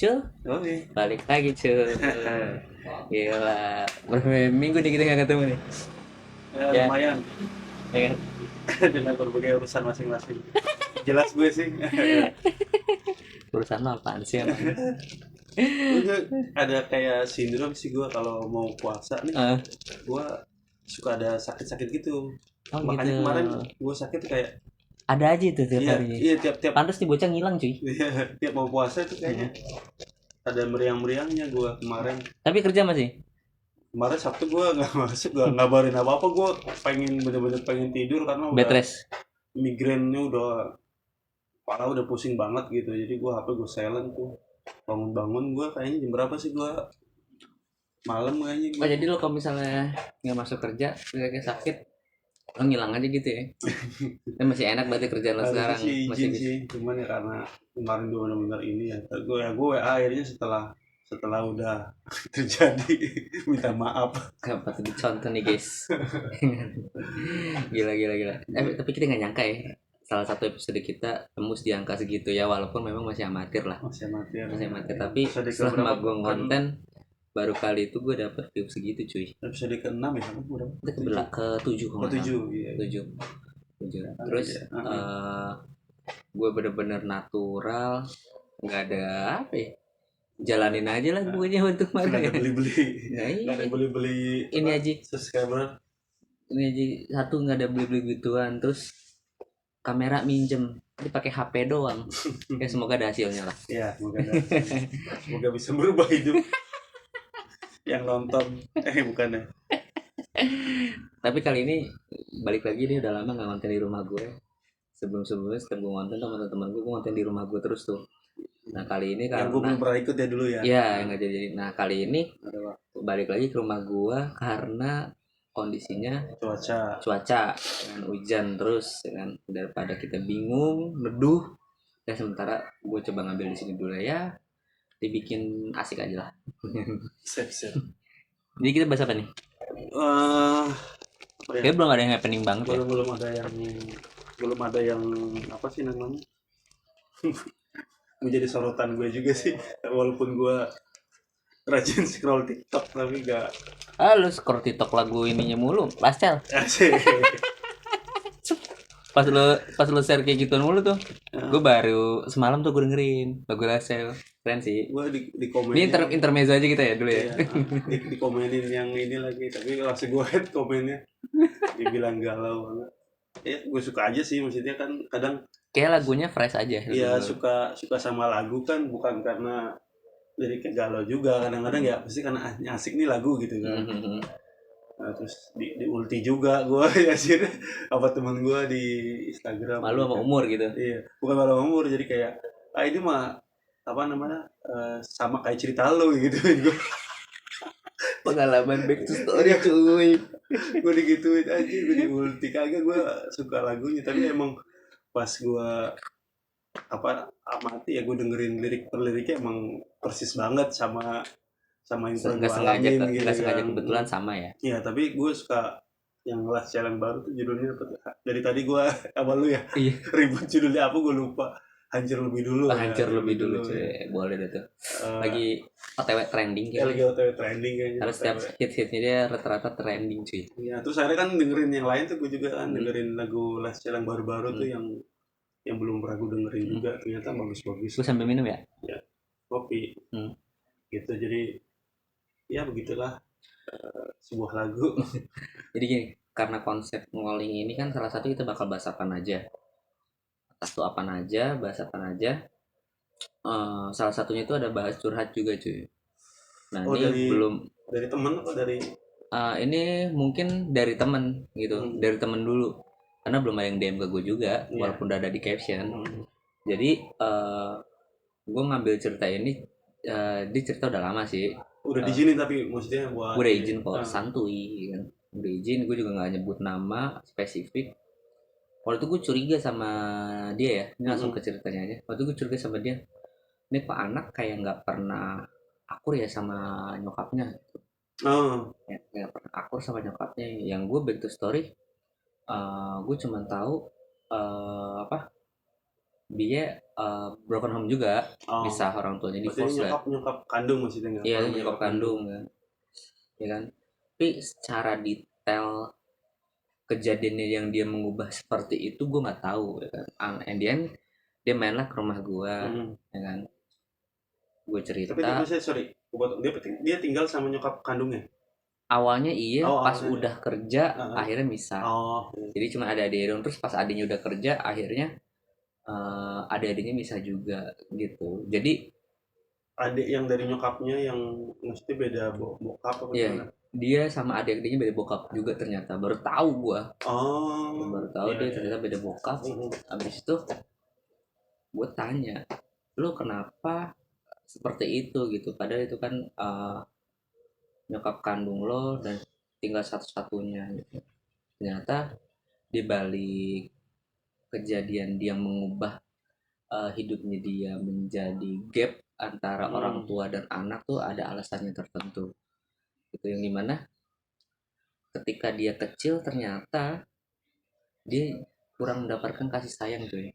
Cul, Oke. balik lagi Cul. Gila, berapa minggu nih kita nggak ketemu nih? Ya, Lumayan ya kan? dengan berbagai urusan masing-masing. Jelas gue sih. Urusan lo apaan sih emang? Gue juga ada kayak sindrom sih gue kalau mau puasa nih. Eh, Gue suka ada sakit-sakit gitu. oh gitu. Makanya kemarin gue sakit kayak Ada aja tuh tiap iya harinya. iya tiap-tiap Pantes nih bocah ngilang cuy. tiap mau puasa itu kayaknya ada meriang-meriangnya gue kemarin. Tapi kerja masih? Kemarin Sabtu gue nggak masuk, gak ngabarin apa-apa. Gue bener-bener pengen tidur karena Bed udah rest. migrainnya udah parah, udah pusing banget gitu. Jadi gue HP gue silent tuh. Bangun-bangun gue kayaknya jam berapa sih, gue malam kayaknya Oh gue. jadi lo kalau misalnya nggak masuk kerja, kayak sakit, lo ngilang aja gitu ya? Kan masih enak berarti kerjaan lo Harusnya sekarang sih masih izin bisa. sih, cuman ya karena kemarin gue benar-benar ini ya. Gue WA akhirnya setelah udah terjadi minta maaf. Apa tuh dicontoh nih guys? Gila gila gila. Tapi kita nggak nyangka ya. Salah satu episode kita tembus di angka segitu ya, walaupun memang masih amatir lah. Masih amatir. Masih amatir, tapi Episode selama keberapa gue kan? konten baru kali itu gue dapet view segitu cuy. Episode ke-6 ya kamu berapa? Kita ke tujuh kalau nggak salah. Ke-7 iya. Tujuh. Tujuh. Terus gue bener-bener natural, nggak ada apa ya, jalanin aja lah pokoknya untuk Nggak mana ada ya. beli-beli. Nah, Nggak ada beli-beli ini apa, aja subscriber. ini aja satu, nggak ada beli-beli gituan. Terus kamera minjem, tapi pakai HP doang. Ya semoga ada hasilnya lah. Ya, semoga bisa berubah hidup yang nonton. Bukan ya. Tapi kali ini balik lagi nih, udah lama nggak konten di rumah gue. Sebelum-sebelumnya setiap gue konten sama teman-teman gue konten di rumah gue terus tuh. Nah kali ini Yang gue karena belum pernah ikut ya dulu ya. ya yang nggak jadi. Nah kali ini Ada waktu. balik lagi ke rumah gue karena kondisinya Cuaca. dengan hujan terus, kan daripada kita bingung neduh ya, sementara gue coba ngambil di sini dulu ya, dibikin asik aja lah. Sip. Jadi kita bahas apa nih? Apa ya? Kayaknya belum ada yang happening banget ya. Belum ada yang apa sih namanya? Menjadi sorotan gue juga sih, walaupun gue rajin scroll TikTok tapi gak Lu scroll TikTok lagu ininya mulu, Pastel. asik. Pas lu share kayak gituan mulu tuh. Gue baru semalam tuh gue dengerin lagu Pastel. Keren sih. Gue di komen. Ini intermezzo aja kita ya dulu ya. Iya, di komenin yang ini lagi, tapi langsung gue head komennya dibilang galau banget. Ya gue suka aja sih, maksudnya kan kadang Kayak lagunya fresh aja. ya suka sama lagu kan bukan karena liriknya galau juga, kadang-kadang ya pasti karena asik nih lagu gitu kan. Nah, terus di ulti juga gue ya sih apa temen gue di Instagram. Malu sama umur gitu. Iya, bukan malu sama umur, jadi kayak ini mah apa namanya, sama kayak cerita lo gitu. Pengalaman back to story cuy. Gue digituin aja, gue di ulti kagak. Gue suka lagunya tapi emang pas gue amati ya, gue dengerin lirik per liriknya emang persis banget sama yang pernah gue alamin gitu Nggak sengaja kan. kebetulan sama ya. Iya, tapi gue suka yang last challenge baru tuh, judulnya apa tuh? Dari tadi gue apa lu ya? Iya. Ribut judulnya apa gue lupa. Hancur lebih dulu. Hancur lebih dulu cuy. Boleh deh tuh. Lagi OTW trending Ya, lagi kayaknya. OTW trending kayaknya. Karena setiap hit-hitnya dia rata-rata trending cuy. Iya, terus akhirnya kan dengerin yang lain tuh, gue juga kan dengerin lagu last challenge baru-baru tuh yang belum pernah gue dengerin juga, ternyata bagus-bagus. Gue sambil minum ya. Ya, kopi. Gitu, jadi ya begitulah sebuah lagu. Jadi gini, karena konsep ngoling ini kan salah satu kita bakal bahas apa aja. Atas tuh apa aja, bahas apa aja. Salah satunya itu ada bahas curhat juga cuy. Nah ini dari temen atau dari ini mungkin dari temen gitu, dari temen dulu. Karena belum ada yang DM ke gue juga, walaupun udah ada di caption. Jadi gue ngambil cerita ini, dia cerita udah lama sih. Udah diizinin tapi maksudnya buat. Gue udah izin kok, santuy kan. Udah izin, gue juga nggak nyebut nama spesifik. Waktu itu gue curiga sama dia ya, ini langsung ke ceritanya aja. Waktu itu gue curiga sama dia, ini kok anak kayak nggak pernah akur ya sama nyokapnya. Ya, nggak pernah akur sama nyokapnya. Yang gue back to story, gue cuma tahu apa dia broken home juga, Oh. misah orang tuanya, Berarti divorce kan. nyokap kandung maksudnya nggak? Iya, Orang nyokap kandung kan, ya kan. Tapi secara detail kejadiannya yang dia mengubah seperti itu gue nggak tahu, ya kan. And then dia mainlah ke rumah gue, ya kan. Gue Tapi dia, cerita. maksudnya sorry, dia tinggal sama nyokap kandungnya. Awalnya iya, pas awalnya. udah kerja akhirnya misah. Jadi cuma ada adik dong. Terus pas adiknya udah kerja akhirnya adik-adiknya misah juga gitu. Jadi adik yang dari nyokapnya yang mesti beda bokap apa iya, gimana? dia sama adik-adiknya beda bokap juga ternyata. Baru tahu gua. Baru tahu iya, dia iya. ternyata beda bokap. Habis itu gue tanya, lu kenapa seperti itu gitu? Padahal itu kan nyokap kandung lo dan tinggal satu-satunya gitu. Ternyata di balik kejadian dia mengubah hidupnya dia menjadi gap antara orang tua dan anak tuh ada alasannya tertentu. Itu yang dimana ketika dia kecil ternyata dia kurang mendapatkan kasih sayang tuh ya.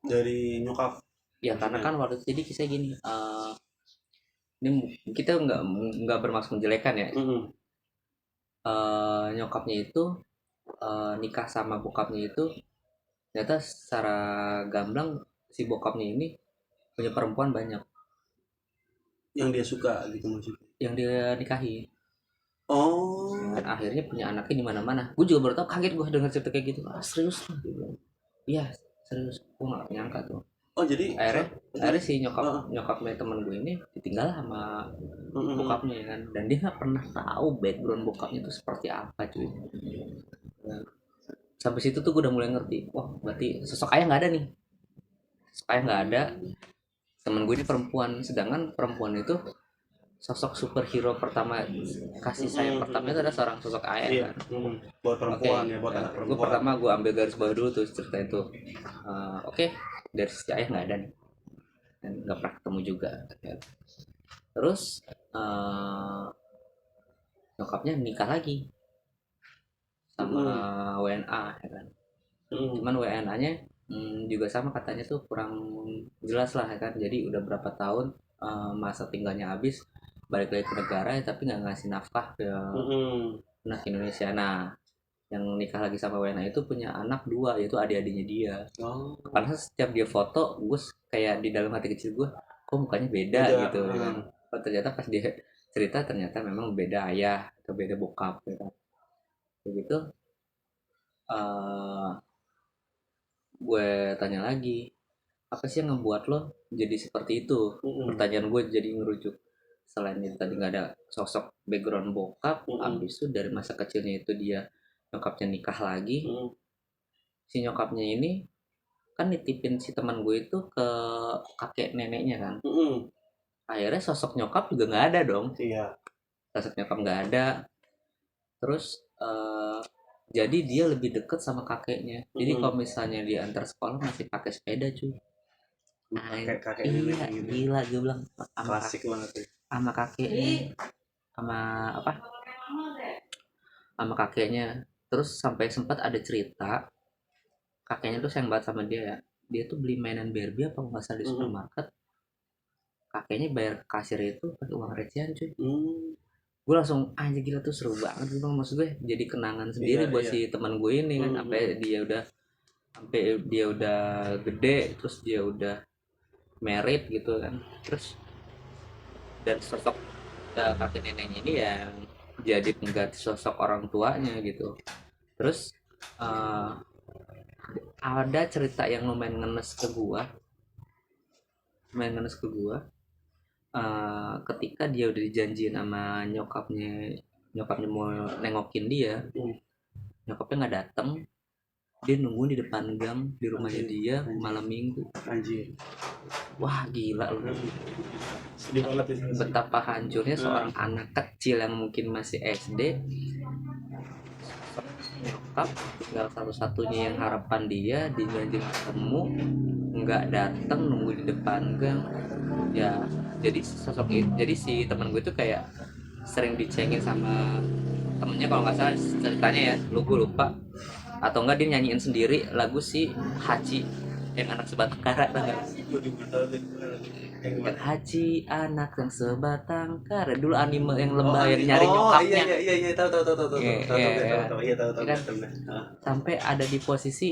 Dari nyokap. Ya karena kan waktu itu jadi kisah gini, ini kita nggak bermaksud menjelekan ya. Nyokapnya itu nikah sama bokapnya itu ternyata secara gamblang si bokapnya ini punya perempuan banyak yang dia suka gitu maksudnya. yang dia nikahi. Dan akhirnya punya anaknya di mana-mana. Gue juga baru tau, kaget gue denger cerita kayak gitu. Serius lu? Iya serius, gue nggak nyangka tuh. Jadi akhirnya si nyokapnya temen gue ini ditinggal sama bokapnya kan, dan dia nggak pernah tahu background bokapnya itu seperti apa cuy. Nah, sampai situ tuh gue udah mulai ngerti, wah berarti sosok ayah nggak ada nih. Sosok ayah nggak ada. Temen gue ini perempuan, sedangkan perempuan itu sosok superhero pertama, kasih sayang pertama itu adalah seorang sosok ayah kan. Buat perempuan ya, buat anak perempuan. Gue pertama gue ambil garis bawah dulu tuh cerita itu. Oke, dari sisi ayah nggak ada nih, dan nggak pernah ketemu juga. Terus nyokapnya nikah lagi sama WNA ya kan. Cuman WNA-nya juga sama katanya tuh kurang jelas lah ya kan. Jadi udah berapa tahun masa tinggalnya habis, balik lagi ke negara ya, tapi nggak ngasih nafkah ke anak Indonesia. Nah, yang nikah lagi sama WNA itu punya anak 2, yaitu adik-adiknya dia. Karena setiap dia foto, gue kayak di dalam hati kecil gue, kok mukanya beda gitu ya kan. Ternyata pas dia cerita ternyata memang beda ayah atau beda bokap ya kan. Begitu gue tanya lagi, apa sih yang ngebuat lo jadi seperti itu? Pertanyaan gue jadi ngerujuk, selain itu tadi nggak ada sosok background bokap, abis itu dari masa kecilnya itu dia nyokapnya nikah lagi. Si nyokapnya ini kan nitipin si teman gue itu ke kakek neneknya kan. Akhirnya sosok nyokap juga nggak ada dong. Sosok nyokap nggak ada. Terus jadi dia lebih deket sama kakeknya. Jadi kalau misalnya dia antar sekolah masih pakai sepeda cuy. Kakek iya gitu. Gila gue bilang klasik banget ya. Sama kakeknya, sama kakeknya. Terus sampai sempat ada cerita kakeknya tuh sayang banget sama dia ya. Dia tuh beli mainan Barbie apa nggak salah di supermarket. Kakeknya bayar kasir itu pakai uang recehan cuy. Gue langsung anjir gila tuh seru banget gitu, maksud gue jadi kenangan sendiri buat si teman gue ini kan. Sampai dia udah gede, terus dia udah married gitu kan. Terus dan sosok kakek neneknya ini yang jadi pengganti sosok orang tuanya gitu. Terus ada cerita yang lumayan ngenes ke gua, ketika dia udah dijanjiin sama nyokapnya mau nengokin dia. Nyokapnya nggak datang, dia nunggu di depan gang di rumahnya dia malam minggu. Wah gila lu, betapa hancurnya seorang anak kecil yang mungkin masih SD. Nyokap tinggal satu-satunya yang harapan dia, dijanjiin ketemu nggak datang, nunggu di depan gang ya. Jadi sosok itu, jadi si teman gue tuh kayak sering dicengin sama temennya kalau nggak salah ceritanya ya, gue lupa, atau enggak dia nyanyiin sendiri lagu si Haji yang anak sebatang kara tau nggak? Gue juga tahu tuh. Yang Yang gimana? Haji anak yang sebatang kara, dulu anime yang Oh, lebah yang Andi. nyari Oh, iya nyokapnya. iya iya iya, tahu tahu tahu tahu tahu Iya, tahu iya, tahu gue iya. tahu tahu. Iya tahu Ya tahu kan, gue tahu gue. Ah. sampai ada di posisi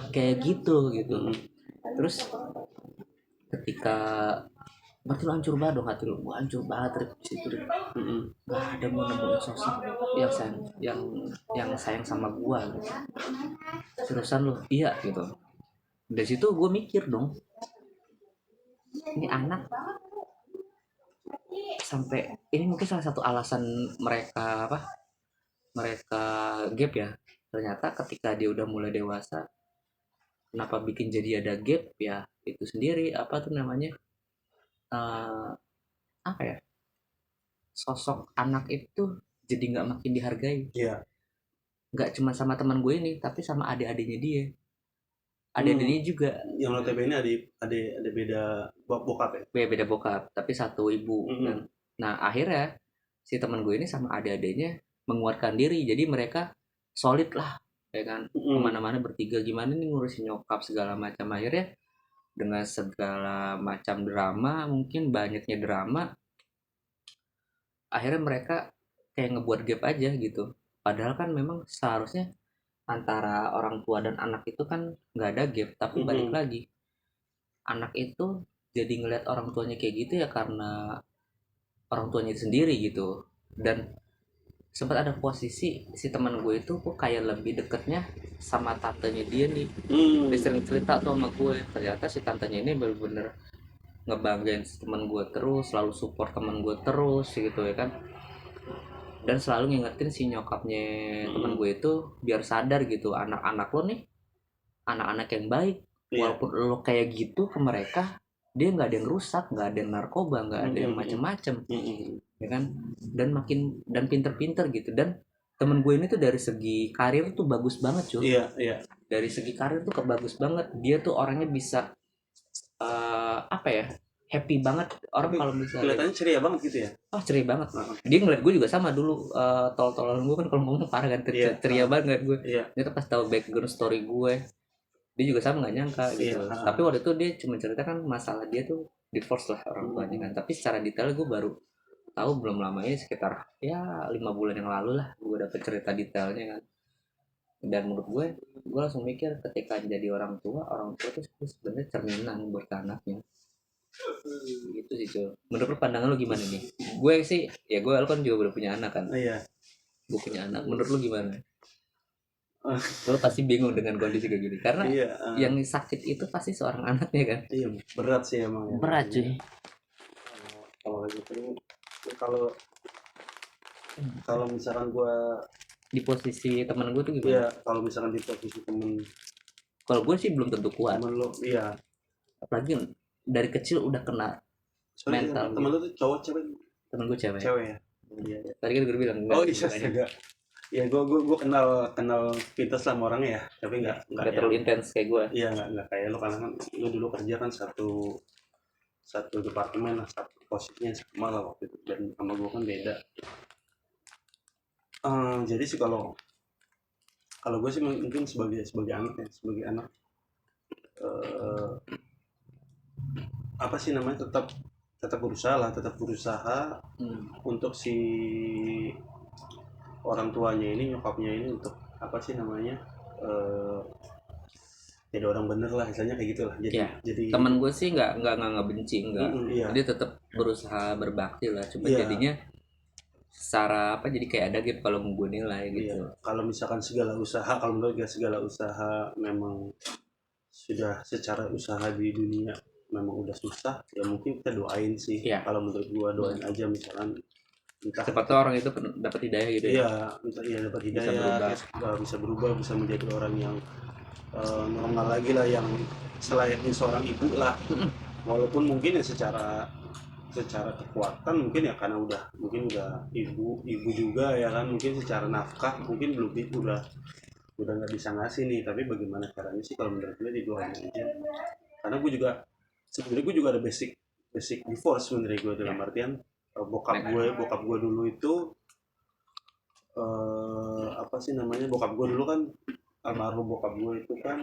kayak gitu gitu. Mm-mm. Terus ketika berarti lu hancur banget dong, hati lu gua hancur banget Rip, di situ Rip. Mm-mm. Gak ada mau nemuin sosok yang sayang sama gua gitu. Seriusan lu, iya gitu. Dari situ gue mikir dong, ini anak sampai ini mungkin salah satu alasan mereka apa, mereka gap ya. Ternyata ketika dia udah mulai dewasa, kenapa bikin jadi ada gap ya, itu sendiri apa tuh namanya, eh apa ya, sosok anak itu jadi nggak makin dihargai, Iya. nggak cuma sama teman gue ini tapi sama adik-adiknya dia, Hmm. adik-adiknya juga. Yang notabene ada beda bokap ya. Beda bokap tapi satu ibu kan. Mm-mm. Nah akhirnya si teman gue ini sama adik-adiknya menguatkan diri, jadi mereka solid lah ya kan, Mm-mm. kemana-mana bertiga, gimana nih ngurusin nyokap segala macam. Akhirnya dengan segala macam drama, mungkin banyaknya drama, akhirnya mereka kayak ngebuat gap aja gitu. Padahal kan memang seharusnya antara orang tua dan anak itu kan nggak ada gap, tapi balik Mm-mm. lagi anak itu jadi ngelihat orang tuanya kayak gitu ya karena orang tuanya itu sendiri gitu. Dan sempat ada posisi si teman gue itu kok kayak lebih deketnya sama tantenya dia nih. Dia Mm. sering cerita tuh sama gue, ternyata si tantenya ini bener-bener ngebanggain si teman gue terus, selalu support teman gue terus gitu ya kan. Dan selalu ngingetin si nyokapnya teman Mm-mm. gue itu biar sadar gitu, anak-anak lo nih anak-anak yang baik, Iya. walaupun lo kayak gitu ke mereka, dia nggak ada yang rusak, nggak ada yang narkoba, nggak ada yang Mm-mm. macem-macem Mm-mm. ya kan. Dan makin dan pinter-pinter gitu. Dan temen gue ini tuh dari segi karir tuh bagus banget cuy, Iya iya. dari segi karir tuh kebagus banget, dia tuh orangnya bisa apa ya, happy banget orang Tapi kalau misalnya. kelihatannya ceria banget gitu ya. Oh ceria banget, Nah, dia ngeliat gue juga sama dulu, tol-tolan gue kan kalau ngomong parah kan, iya. ceria banget gue. Iya. Dia tuh pas tahu background story gue, dia juga sama nggak nyangka Iya. gitu. Tapi waktu itu dia cuma ceritakan masalah dia tuh divorce lah orang tuanya kan, tapi secara detail gue baru tahu belum lama ini, sekitar ya 5 bulan yang lalu lah gue dapet cerita detailnya kan. Dan menurut gue langsung mikir ketika jadi orang tua tuh sebenarnya cerminan buat ke anaknya gitu sih cuy. Menurut lu pandangan lu gimana nih? Gue sih ya, gue kan juga udah punya anak kan, Iya. gue punya anak, menurut lu gimana? Ah, Lu pasti bingung dengan kondisi kayak gini karena iya. yang sakit itu pasti seorang anaknya kan. Iya, berat sih emang ya Berat namanya. cuy. Kalau gitu, kalau kalau misalkan gua, Di posisi teman gue tuh ya gimana? kalau misalkan di posisi temen Kalau gue sih belum tentu kuat, temen lo, iya. apalagi dari kecil udah kena Sorry, mental temen gitu. lo tuh cowok cewek? Temen gue cewek. Cewek ya. Iya. Iya. Tadi kan gue bilang enggak, Oh iya, bukannya astaga. Ya gua kenal kenal pintas sama orangnya ya, tapi nggak nggak yang, terlalu intens kayak gue. iya nggak kayak lo, karena kan lo dulu kerja kan satu satu departemen lah, satu posisinya sama lah waktu itu, dan sama gua kan beda. Jadi sih kalau kalau gue sih mungkin sebagai sebagai anak ya, sebagai anak, eh, apa sih namanya, tetap tetap berusaha lah, tetap berusaha untuk si orang tuanya ini, nyokapnya ini, untuk apa sih namanya, eh jadi orang bener lah, misalnya kayak gitulah. Ya, Jadi temen gue sih nggak benci, nggak. iya Dia tetap berusaha berbakti lah, cuma iya jadinya secara apa, jadi kayak ada gitu kalau mau gue nilai iya. gitu. Kalau misalkan segala usaha, kalau menurut gue segala usaha memang sudah, secara usaha di dunia memang udah susah, ya mungkin kita doain sih. Iya. Kalau menurut gua doain aja, misalkan entah, Siapa tahu orang itu dapat hidayah gitu ya. iya, entah iya dapat Bisa hidayah, berubah. terus bisa berubah, bisa menjadi orang yang normal lagi lah, yang selayaknya seorang ibu lah. Walaupun mungkin ya secara secara kekuatan mungkin ya, karena udah ibu ibu juga ya kan, mungkin secara nafkah mungkin belum, udah nggak bisa ngasih nih. Tapi bagaimana caranya sih, kalau menurut gue didoain aja. Karena gue juga sebenarnya, gue juga ada basic basic divorce sebenarnya. Gue dalam artian, bokap gue dulu itu, apa sih namanya, bokap gue dulu kan, almarhum bokap gue itu kan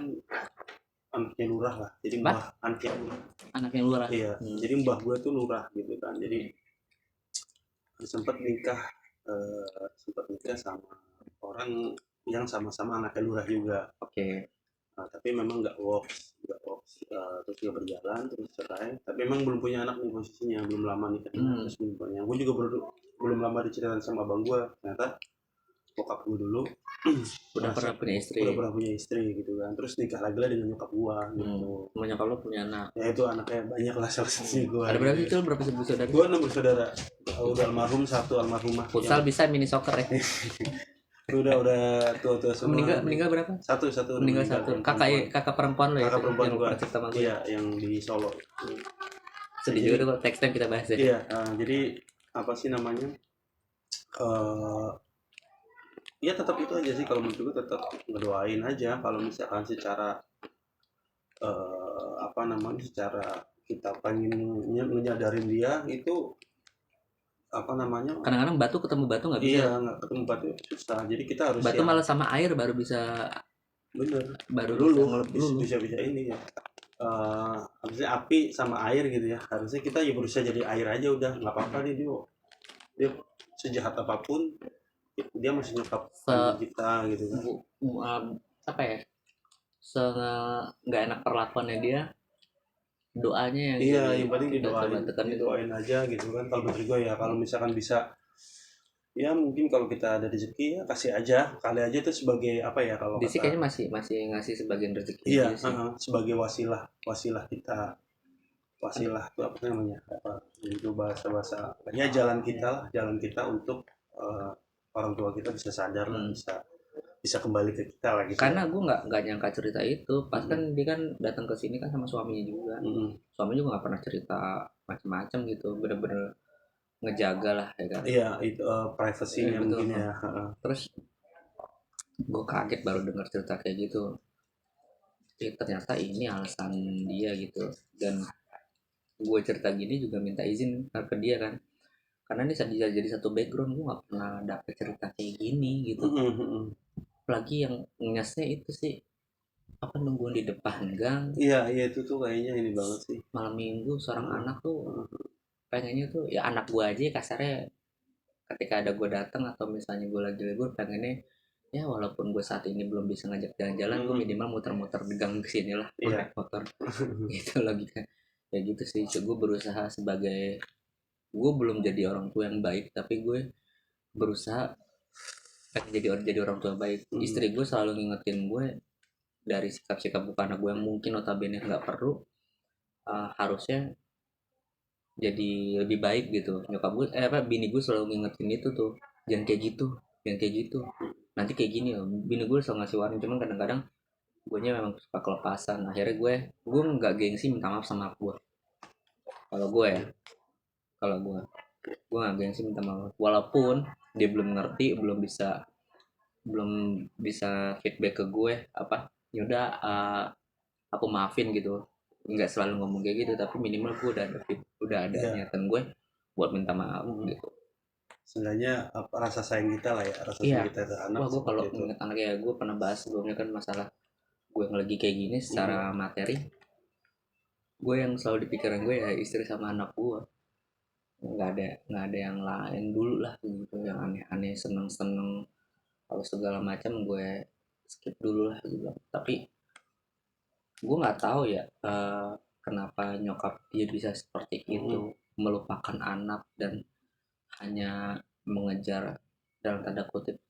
anaknya lurah lah, jadi mbah anaknya lurah. Anaknya lurah. Iya, jadi mbah gue tuh lurah gitu kan, jadi sempat nikah sempat nikah sama orang yang sama-sama anaknya lurah juga. Oke. Nah, tapi memang nggak works, terus nggak berjalan, terus cerai. Tapi memang belum punya anak nih posisinya, belum lama nikahnya, terus belum punya. Gue juga belum lama diceritain sama abang gue, ternyata bokap gue dulu Udah pernah punya istri. udah pernah punya istri gitu kan, terus nikah lagi lah dengan nyokap gue gitu. Sama nyokap lo punya anak. Ya itu anaknya banyak lah salah satunya gue. Ada berapa sih itu? Berapa bersaudara? Gue 6 bersaudara. Udah almarhum satu, almarhumah. Futsal bisa, mini soccer ya. udah tua semua. Meninggal berapa? Satu Meninggal satu. Kakak perempuan lo ya. Kakak perempuan yang gua. pernah cerita sama gue. Iya, yang di Solo. Sedih juga tuh kalau next time kita bahas ya. Iya, jadi apa sih namanya? Ya tetap itu aja sih, kalau menurut gue tetap ngedoain aja kalau misalkan secara apa namanya, secara kita pengen menyadarin dia itu apa namanya, Kadang-kadang batu ketemu batu nggak bisa. iya nggak ketemu batu susah, jadi kita harus batu malah sama air baru bisa. Bener, Baru lulu bisa bisa ini ya. Harusnya api sama air gitu ya, harusnya kita ya berusaha jadi air aja, udah nggak apa-apa nih, dia sejahat apapun dia masih nyokap kita gitu kan. Apa ya, nggak enak perlakuannya dia, doanya yang iya yang penting didoain itu aja gitu kan. Kalau menurut gue ya, kalau misalkan bisa ya mungkin kalau kita ada rezeki ya kasih aja, kali aja itu sebagai apa ya, kalau Disi kayaknya masih ngasih sebagian rezeki. Iya, sebagai wasilah kita, wasilah itu apa namanya, itu bahasa ya jalan kita untuk orang tua kita bisa sadar lah, bisa kembali ke kita lagi. Karena gue nggak nyangka cerita itu pas kan dia kan datang ke sini kan sama suaminya juga. Suaminya juga nggak pernah cerita macam-macam gitu, bener-bener ngejaga lah ya kan. Iya, itu privasinya mungkin ya. Terus gue kaget baru dengar cerita kayak gitu. Ternyata ini alasan dia gitu, dan gue cerita gini juga minta izin ke dia kan, karena ini bisa jadi satu background. Gue nggak pernah dapet cerita kayak gini gitu. Apalagi yang ngesnya itu sih apa, nungguin di depan gang. Iya itu tuh kayaknya ini banget sih, malam minggu seorang anak tuh pengennya tuh ya anak gue aja kasarnya, ketika ada gue datang atau misalnya gue lagi libur pengennya ya walaupun gue saat ini belum bisa ngajak jalan-jalan, gue minimal muter-muter di gang kesini lah naik motor. Gitu logika ya gitu sih. Gue berusaha sebagai, gue belum jadi orang tua yang baik, tapi gue berusaha pengen jadi orang tua yang baik. Istri gue selalu ngingetin gue dari sikap-sikap bukan anak gue yang mungkin notabene nggak perlu, harusnya jadi lebih baik gitu. Nyokap gue bini gue selalu ngingetin itu tuh, jangan kayak gitu, jangan kayak gitu, nanti kayak gini loh. Bini gue selalu ngasih warning, cuman kadang-kadang gue nya memang suka kelepasan. Akhirnya gue nggak gengsi minta maaf sama gue. Kalau gue ya, kalau gue nggak gengsi minta maaf walaupun dia belum bisa feedback ke gue apa yaudah, aku maafin gitu. Nggak selalu ngomong kayak gitu, tapi minimal gue udah ada niatan gue buat minta maaf gitu. Seenggaknya rasa sayang kita lah ya, rasa sayang kita ke anak. Wah, gue kalau inget anak ya, gue pernah bahas sebelumnya kan masalah gue yang lagi kayak gini secara materi. Gue yang selalu dipikiran gue ya istri sama anak gue, nggak ada yang lain dulu lah gitu, yang aneh-aneh seneng-seneng kalau segala macam gue skip dulu lah gitu. Tapi gue nggak tahu ya, kenapa nyokap dia bisa seperti itu, melupakan anak dan hanya mengejar dalam tanda kutip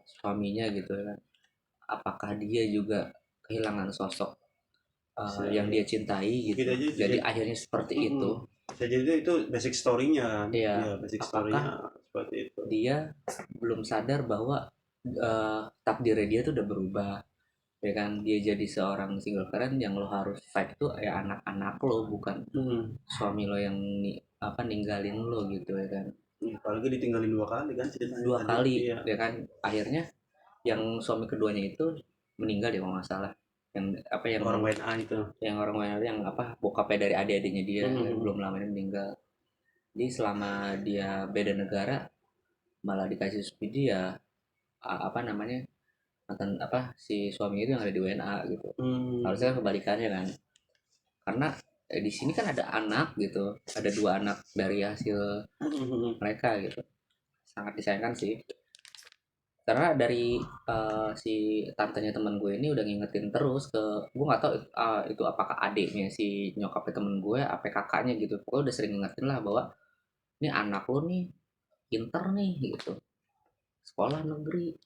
suaminya gitu kan. Apakah dia juga kehilangan sosok yang dia cintai gitu, jadi akhirnya seperti itu. Jadi itu basic story-nya kan. Iya, basic story-nya seperti itu. Dia belum sadar bahwa takdirnya dia tuh udah berubah ya kan. Dia jadi seorang single parent, yang lo harus fight tuh ya anak-anak lo, bukan suami lo yang ninggalin lo gitu ya kan. Apalagi ditinggalin 2 kali kan ceritanya. 2 kali ya kan. Akhirnya yang suami keduanya itu meninggal ya kalau nggak salah, yang orang WNA itu, yang orang WNA yang bokapnya dari adik-adiknya dia belum lama ini meninggal. Jadi selama dia beda negara malah dikasih subsidi ya, mantan apa si suami itu yang ada di WNA gitu. Hmm. Harusnya kebalikannya kan, karena di sini kan ada anak gitu, ada 2 anak dari hasil mereka gitu, sangat disayangkan sih. Karena dari si tantenya teman gue ini udah ngingetin terus ke gue, nggak tahu itu apakah adiknya si nyokapnya temen gue apa kakaknya gitu, pokoknya udah sering ngingetin lah bahwa ini anak lo nih pinter nih gitu, sekolah negeri,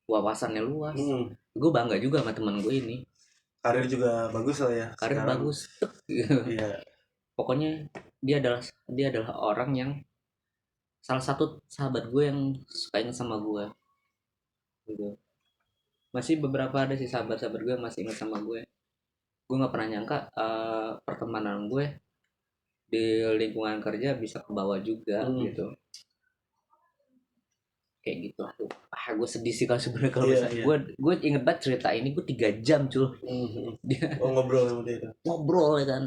wawasannya luas. Hmm. Gue bangga juga sama temen gue ini, Karir juga bagus lah ya karir sekarang. bagus gitu. Iya. Pokoknya dia adalah orang yang salah satu sahabat gue yang suka inget sama gue gitu. Masih beberapa ada sih sahabat-sahabat gue yang masih inget sama gue nggak pernah nyangka pertemanan gue di lingkungan kerja bisa ke bawah juga gitu, kayak gitu lah tuh. Gue sedih sih kalau sebenarnya kalau Iya, misalnya iya. gue inget banget cerita ini, gue 3 jam cuy dia Oh, ngobrol sama dia itu. ngobrol ya kan.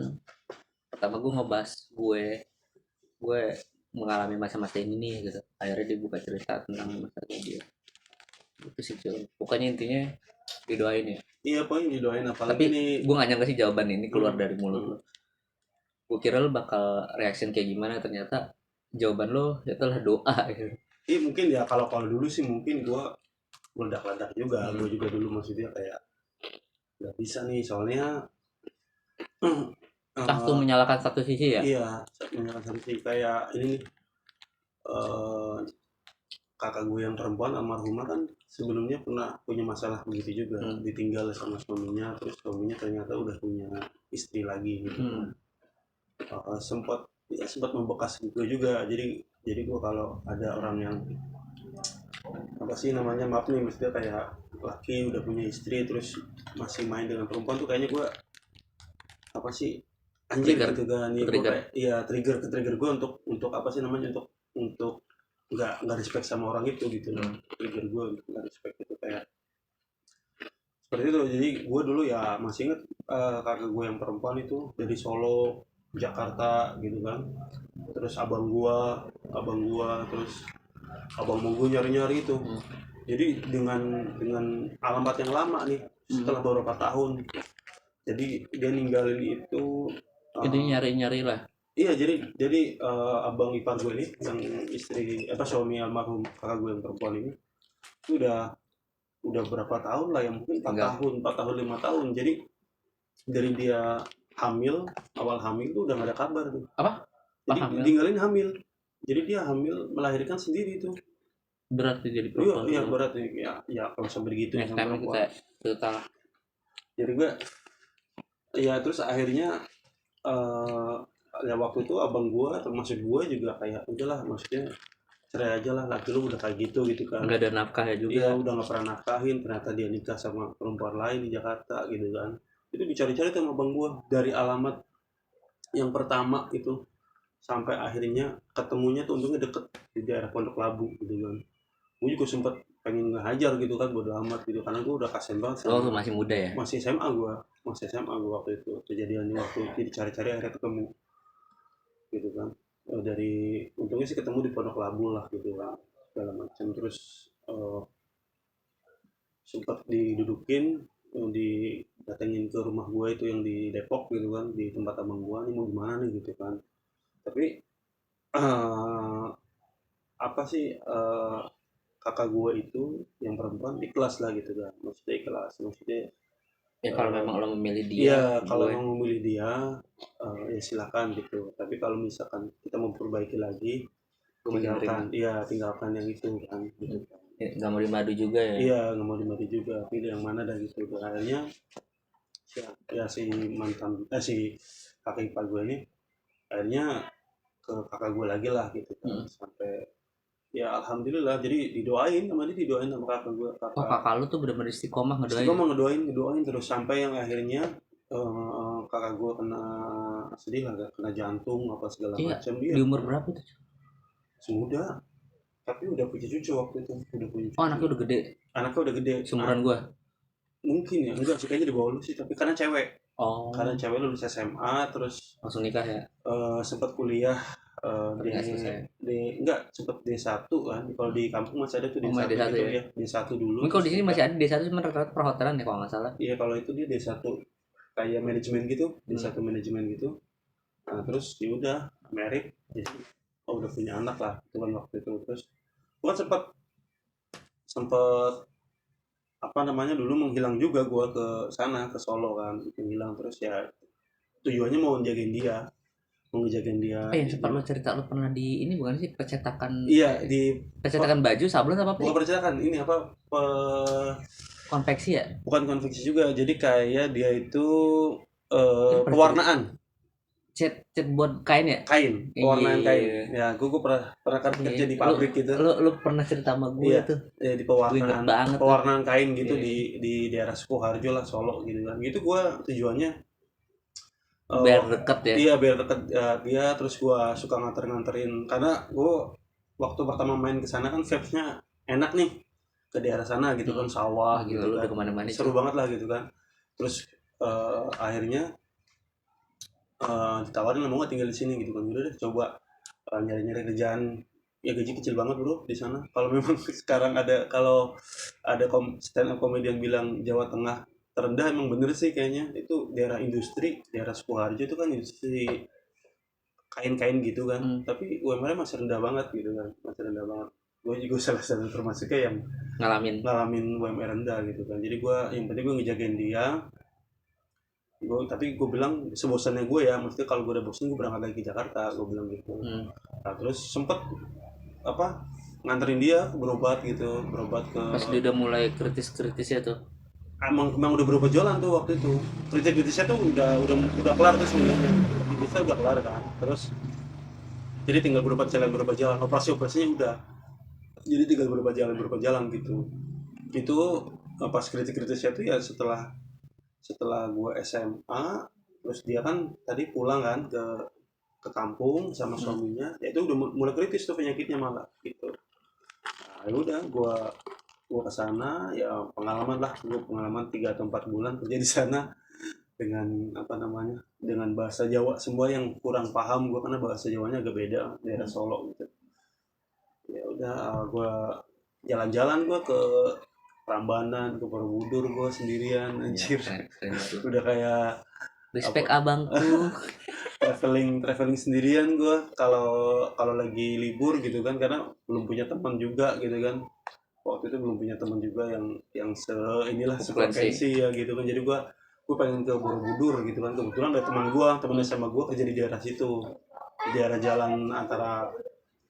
Pertama gue ngebahas gue mengalami masa-masa ini nih gitu, akhirnya dia buka cerita tentang masalahnya dia. Itu sih cuy, pokoknya intinya didoain ya. Iya, pokoknya didoain apalagi Tapi nih. gue gak nyangka sih jawaban ini keluar dari mulut Hmm. lo. Gue kira lo bakal reaction kayak gimana, ternyata jawaban lo itulah doa gitu. Iya, mungkin ya kalau dulu sih mungkin gua meledak-ledak juga. Gua juga dulu maksudnya kayak nggak bisa nih soalnya Tuh eh, menyalahkan satu sisi ya. iya, menyalahkan sih kayak ini nih, eh, kakak gue yang perempuan almarhumah kan sebelumnya pernah punya masalah begitu juga, ditinggal sama suaminya, terus suaminya ternyata udah punya istri lagi gitu kan. Sempat membekas gue juga, jadi gue kalau ada orang yang apa sih namanya, maaf nih, maksudnya kayak laki udah punya istri terus masih main dengan perempuan tuh kayaknya gue apa sih, anjir Trigger. gitu kan ya. Gue Trigger. kayak ya trigger gue untuk apa sih namanya, untuk nggak respect sama orang itu gitu loh. Trigger gue untuk nggak respect itu kayak seperti itu. Jadi gue dulu ya masih inget, kakak gue yang perempuan itu dari Solo Jakarta gitu kan, terus abang gua terus abang mau gue nyari-nyari itu. Jadi dengan alamat yang lama nih, setelah beberapa tahun, jadi dia ninggalin itu. Itu nyari-nyari lah. Iya, jadi abang ipar gue ini yang istri apa suami almarhum kakak gue yang perempuan ini itu udah berapa tahun lah ya, mungkin 4 tahun 5 tahun. Jadi dari dia hamil, awal hamil tuh udah gak ada kabar tuh. Apa? Jadi Hamil? tinggalin hamil. Jadi dia hamil melahirkan sendiri tuh. Berat tuh jadi Iya, perempuan. iya berat ya kalau sampai begitu ya sama perempuan. Kita Jadi gue ya terus akhirnya ya waktu itu abang gua termasuk gua juga kayak udahlah, maksudnya cerai aja lah, laki lu udah kayak gitu kan. nggak ada nafkah ya juga. Iya, udah nggak pernah nafkahin, ternyata dia nikah sama perempuan lain di Jakarta gitu kan. Itu dicari-cari sama abang gua dari alamat yang pertama itu sampai akhirnya ketemunya tuh untungnya deket di daerah Pondok Labu gitu kan. Gue juga sempet pengen ngehajar gitu kan, bodo amat gitu, karena gue udah kasian banget sama Masih muda ya. masih SMA gua waktu itu kejadiannya, waktu itu dicari-cari akhirnya ketemu gitu kan. Dari untungnya sih ketemu di Pondok Labu lah gitu kan, segala macam. Terus sempat didudukin, didatengin ke rumah gua itu yang di Depok gitu kan, di tempat abang gua, nih mau gimana nih gitu kan. Tapi apa sih, kakak gua itu yang perempuan ikhlas lah gitu kan, maksudnya ikhlas, maksudnya Ya kalau memang lo memilih dia. iya, kalau mau memilih dia ya silakan gitu. Tapi kalau misalkan kita mau perbaiki lagi, tinggalkan yang itu kan gitu kan. Nggak mau dimadu juga ya. Iya, nggak mau dimati juga, pilih yang mana dan gitu. Akhirnya ya si si kakak ipar gue ini akhirnya ke kakak gue lagi lah gitu kan. Sampai ya alhamdulillah, jadi didoain sama kakak gue. Kakak lu tuh benar-benar istiqomah ngedoain. Istiqomah ngedoain terus sampai yang akhirnya kakak gue kena sedih lah, kena jantung apa segala macam. Dia di umur berapa tuh? semuda, tapi udah punya cucu waktu itu, udah punya cucu. Anaknya udah gede. Anaknya udah gede. Seumuran gua. Mungkin ya, enggak sih, kayaknya di bawah lu sih, tapi karena cewek. Karena cewek lulus SMA terus langsung nikah ya. sempat kuliah Tapi nggak selesai. enggak sempet D1 kan. Kalau di kampung masih ada tuh Oh, D1 masih D1 gitu ya? ya. D1 dulu. Mungkin kalau di terus sini kita- masih ada D1 cuma rata-rata perhotelan ya kalau nggak salah. Iya, kalau itu dia D1 kayak manajemen gitu, D1 Hmm. manajemen gitu. Nah, terus ya udah merit, jadi udah punya anak lah itu kan waktu itu. Terus gua sempat sempat apa namanya dulu menghilang juga gua ke sana ke Solo kan, menghilang terus ya tujuannya mau jagain dia, mau ngejagain dia. Yang sempat lo cerita lo pernah di ini bukan sih Iya di percetakan baju sablon apa bukan sih? percetakan ini apa Konveksi ya? bukan konveksi juga, jadi kayak dia itu Itu pernah cerita pewarnaan cat buat kain ya? kain, pewarnaan kain Iya. ya. Gua pernah kan kerja di Lo, pabrik gitu. lo pernah cerita sama gue Iya, tuh. ya di Gue inget pewarnaan banget tuh. pewarnaan kain gitu Iya. di daerah Sukoharjo lah, Solo gitu kan. Gitu gua tujuannya Biar wak- deket ya. iya biar deket dia. Terus gua suka nganterin karena gua waktu pertama main ke sana kan vibes-nya enak nih, ke daerah sana gitu kan, sawah Wah, gila, gitu lu kan, udah kemana-mana seru cuy. banget lah gitu kan. Terus akhirnya ditawarin lah mau nggak tinggal di sini gitu kan. Udah deh coba nyari-nyari kerjaan. Ya gaji kecil banget bro di sana. Kalau memang sekarang ada stand up comedian bilang Jawa Tengah terendah, emang bener sih kayaknya. Itu daerah industri, daerah Sukoharjo itu kan industri kain-kain gitu kan. Tapi UMR masih rendah banget gitu kan, masih rendah banget. Gue juga salah satu termasuknya yang ngalamin UMR rendah gitu kan. Jadi gue yang penting gue ngejagain dia. Tapi gue bilang sebosannya gue ya, maksudnya kalau gue udah bosan gue berangkat lagi ke Jakarta, gue bilang gitu. Nah, terus sempet apa nganterin dia berobat gitu, berobat ke Pas dia udah mulai kritis-kritis ya tuh. emang udah berobat jualan tuh waktu itu. Kritis-kritisnya tuh udah kelar tuh sebenarnya. Kritisnya udah kelar kan. Terus jadi tinggal berobat jalan, operasinya udah. Jadi tinggal berobat jalan gitu. Itu pas kritis-kritisnya tuh ya setelah gua SMA. Terus dia kan tadi pulang kan ke kampung sama suaminya, ya itu udah mulai kritis tuh penyakitnya malah gitu. Nah, ya udah gua ke sana ya, pengalaman 3 atau 4 bulan kerja di sana dengan apa namanya, dengan bahasa Jawa semua yang kurang paham gua karena bahasa Jawanya agak beda daerah Solo gitu. Ya udah gua jalan-jalan gua ke Prambanan, ke Borobudur gua sendirian anjir. Keren itu. Udah kayak Respect apa, abangku. traveling sendirian gue kalau kalau lagi libur gitu kan, karena belum punya teman juga gitu kan. Waktu itu belum punya teman juga yang inilah sefrekuensi ya gitu kan. Jadi gue pengen ke Borobudur gitu kan. Kebetulan ada teman SMA gue kerja di daerah situ, di daerah jalan antara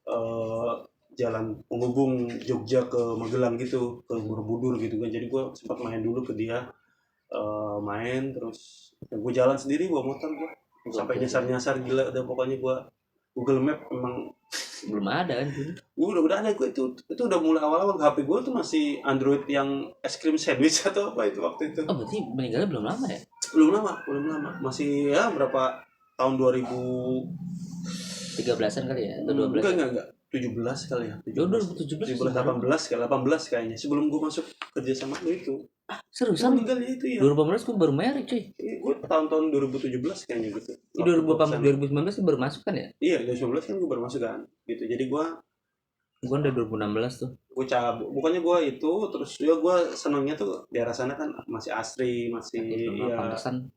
eh, jalan penghubung Jogja ke Magelang gitu, ke Borobudur gitu kan. Jadi gue sempat main dulu ke dia, main terus ya gue jalan sendiri bawa motor gue sampai nyasar gila. Udah pokoknya gue Google Map emang Belum ada kan tuh. udah ada. Gue itu udah mulai awal-awal. HP gue tuh masih Android yang es krim sandwich atau apa itu waktu itu. Oh, berarti meninggalnya belum lama ya? Belum lama, masih ya berapa tahun 2000. 13-an kali ya? Atau 12? Enggak 17 kali ya. 2017 18 kayaknya, sebelum gue masuk kerja sama lu itu. Seriusan? Meninggal ya itu ya. 2018 gue baru married cuy. Gue tahun-tahun 2017 kayaknya gitu. 2019 baru masuk kan ya? Iya, 2019 kan gue baru masuk kan gitu. Jadi gue udah 2016 tuh. gue cabut, bukannya gue itu terus ya. Gue senangnya tuh daerah sana kan masih asri, masih ya pantesan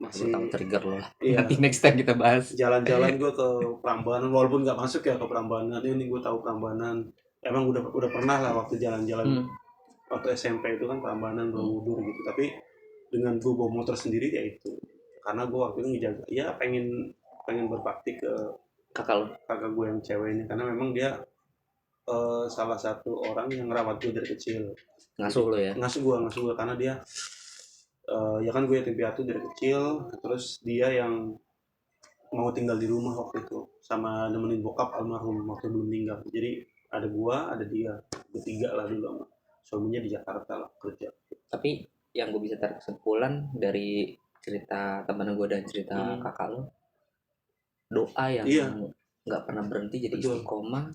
masih tahu trigger lo lah. Iya. Nanti next time kita bahas. Jalan-jalan gue ke Prambanan, walaupun nggak masuk ya ke Prambanan. Ini gue tahu Prambanan. Emang udah pernah lah waktu jalan-jalan waktu SMP itu kan Prambanan, Borobudur gitu. Tapi dengan gue bawa motor sendiri ya itu, karena gue waktu itu ngejaga ya, pengen berbakti ke kakak gue yang cewek ini, karena memang dia salah satu orang yang ngerawat gue dari kecil. Ngasuh lo ya? Ngasuh gue karena dia ya kan gue yatim piatu dari kecil. Terus dia yang mau tinggal di rumah waktu itu sama nemenin bokap almarhum waktu belum meninggal. Jadi ada gua, ada dia, bertiga lah dulu sama suaminya di Jakarta lah kerja. Tapi yang gue bisa tarik kesimpulan dari cerita teman gue dan cerita kakak lo, doa yang nggak pernah berhenti jadi istiqomah,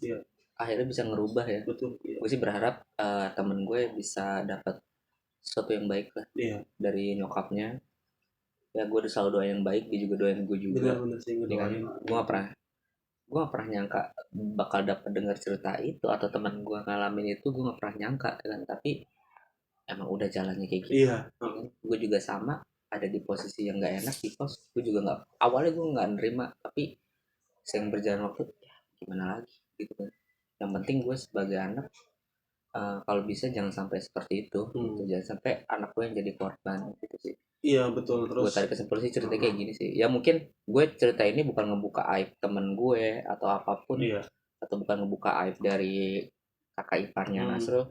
akhirnya bisa ngerubah ya. Betul. Iya. Gue sih berharap temen gue bisa dapat sesuatu yang baik lah dari nyokapnya. Ya gue udah selalu doa yang baik, dia juga doain gue juga. Benar sih ngedoain. Gue gak pernah gue gak pernah nyangka bakal dapat dengar cerita itu, atau teman gue ngalamin itu, gue gak pernah nyangka kan. Tapi emang udah jalannya kayak gitu. Iya. Gue juga sama, ada di posisi yang gak enak di kos. Gue juga nggak, awalnya gue nggak nerima, tapi sering berjalan waktu ya gimana lagi gitu kan. Yang penting gue sebagai anak, kalau bisa jangan sampai seperti itu gitu. Jangan sampai anak gue yang jadi korban gitu sih. Iya betul. Gue Terus tarik kesimpulan sih cerita kayak gini sih. Ya mungkin gue cerita ini bukan ngebuka aib temen gue atau apapun, iya. atau bukan ngebuka aib dari kakak iparnya Nasrul,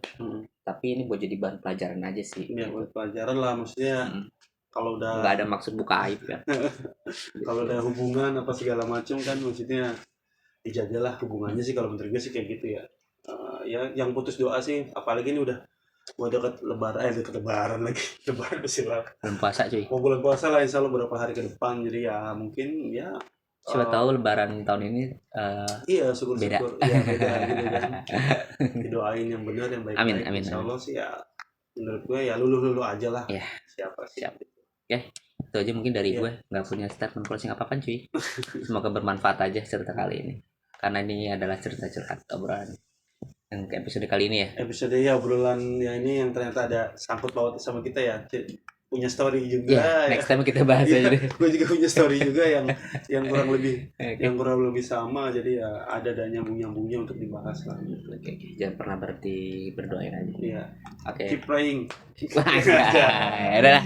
tapi ini buat jadi bahan pelajaran aja sih. Iya buat pelajaran lah, maksudnya kalau Nggak udah ada maksud buka aib ya. kalau udah hubungan apa segala macam kan, maksudnya dijagalah hubungannya sih, kalau menurut gue sih kayak gitu ya. Ya yang putus doa sih, apalagi ini udah mau deket lebaran lagi. Lebaran masih lah, Bulan puasa cuy. mau bulan puasa lah insya Allah beberapa hari ke depan, jadi ya mungkin ya Siapa tahu lebaran tahun ini iya beda. syukur-syukur ya beda gitu kan. Didoain yang benar, yang baik-baik, Amin. insya Allah sih ya. Menurut gue ya lulu aja lah. Ya, Siapa sih? siap. Itu aja mungkin dari Iya. gue, nggak punya statement closing apa cuy. Semoga bermanfaat aja cerita kali ini, karena ini adalah cerita curhat obrolan yang episode kali ini ya. Episode ya obrolan ya ini yang ternyata ada sangkut paut sama kita ya. Punya story juga Ya, ya. next time kita bahas aja deh. Gue juga punya story juga yang kurang lebih Oke. yang kurang lebih sama, jadi ya ada dan nyambung-nyambungnya untuk dibahas lah. Oke. Jangan pernah berhenti berdoain aja. Iya. Oke. Keep praying. Udah.